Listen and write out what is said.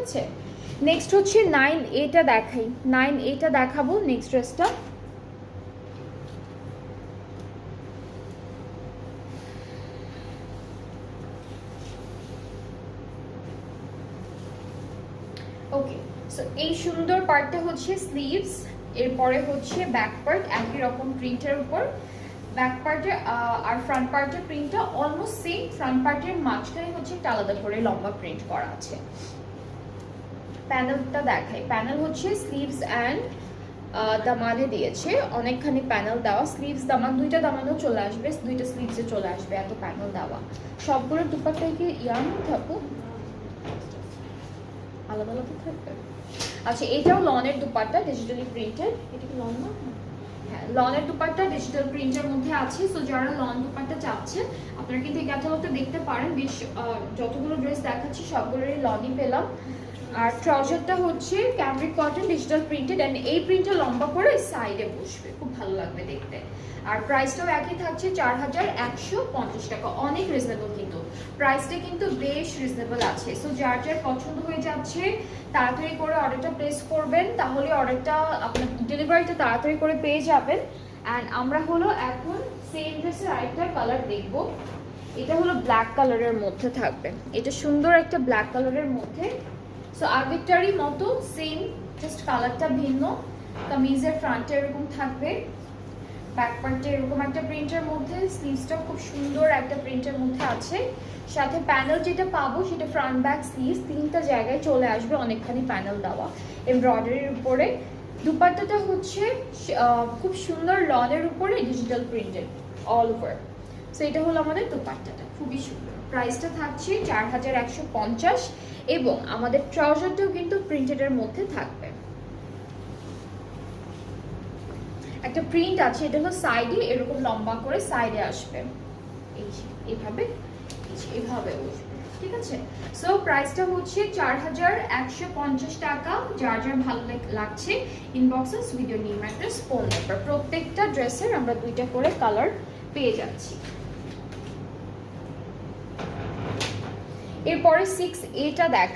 আছে। নেক্সট হচ্ছে 9A দেখাই, 9A দেখাবো নেক্সট ড্রেসটা। ওকে, সো এই সুন্দর পার্টটা হচ্ছে স্লিভস, এরপরে হচ্ছে ব্যাক পার্ট একই রকম প্রিন্টের উপর। ব্যাক পার্টের আর ফ্রন্ট পার্টের প্রিন্টটা অলমোস্ট সেম, ফ্রন্ট পার্টের মাঝখানে হচ্ছে একটা আলাদা করে লম্বা প্রিন্ট করা আছে। প্যানেলটা দেখাই, প্যানেল হচ্ছে স্লিভস অ্যান্ড দামানে দিয়েছে, অনেকখানি প্যানেল দেওয়া, স্লিভস দামান দুইটা দামানেও চলে আসবে, দুইটা স্লিভসে চলে আসবে, এত প্যানেল দেওয়া। সবগুলোর দুপাট্টায় কি ইয়ার থাকবো আলাদা আলাদা থাকবে। আচ্ছা, এটাও লনের দুপাট্টা, ডিজিটালি প্রিন্টেড। এটা কি লন না? হ্যাঁ, লনের দুপাট্টা ডিজিটাল প্রিন্টের মধ্যে আছে। সো যারা লন দুপাট্টা চাচ্ছেন আপনারা কিন্তু এই ক্যাটালগটা দেখতে পারেন। বেশ যতগুলো ড্রেস দেখাচ্ছি সবগুলোরই লনই পেলাম। আর ট্রাউজারটা হচ্ছে ক্যামরিক কটন ডিজিটাল প্রিন্টেড এন্ড এই প্রিন্টটা লম্বা করে সাইডে বসবে, খুব ভালো লাগবে দেখতে। আর প্রাইসটাও একই থাকছে 4150 টাকা, অনেক রিজনেবল, কিন্তু প্রাইসটা কিন্তু বেশ রিজনেবল আছে। সো যার যার পছন্দ হয়ে যাচ্ছে তাড়াতাড়ি করে অর্ডারটা প্লেস করবেন, তাহলে অর্ডারটা আপনার ডেলিভারিটা তাড়াতাড়ি করে পেয়ে যাবেন। অ্যান্ড আমরা হলো এখন সেম ড্রেসের আরেকটা কালার দেখব। এটা হলো ব্ল্যাক কালারের মধ্যে থাকবে, এটা সুন্দর একটা ব্ল্যাক কালারের মধ্যে। সো আগেরটারই মতো সেম, জাস্ট কালারটা ভিন্ন। কামিজের ফ্রন্টে এরকম থাকবে, ব্যাক পার্টে এরকম একটা প্রিন্টের মধ্যে, স্লিভসটা খুব সুন্দর একটা প্রিন্টের মধ্যে আছে। সাথে প্যানেল যেটা পাবো সেটা ফ্রন্ট ব্যাক স্লিভস তিনটা জায়গায় চলে আসবে, অনেকখানি প্যানেল দেওয়া এমব্রয়ডারির উপরে। দুপাট্টাটা হচ্ছে খুব সুন্দর লনের উপরে digital printed all over. So এটা হলো আমাদের দুপাট্টাটা, খুবই সুন্দর। প্রাইসটা থাকছে 4150 এবং আমাদের ট্রাউজারটাও কিন্তু প্রিন্টেডের মধ্যে থাকবে। একটা প্রিন্ট আছে, এটা হলো সাইডে এরকম লম্বা করে সাইডে আসবে, এইভাবে এইভাবে বসবে, ঠিক আছে। সো প্রাইসটা হচ্ছে 4150 টাকা। যার যার ভালো লাগছে ইনবক্সে video name address phone number, প্রত্যেকটা ড্রেসের আমরা দুইটা করে কালার পেয়ে যাচ্ছি। এরপরে 6A দেখ,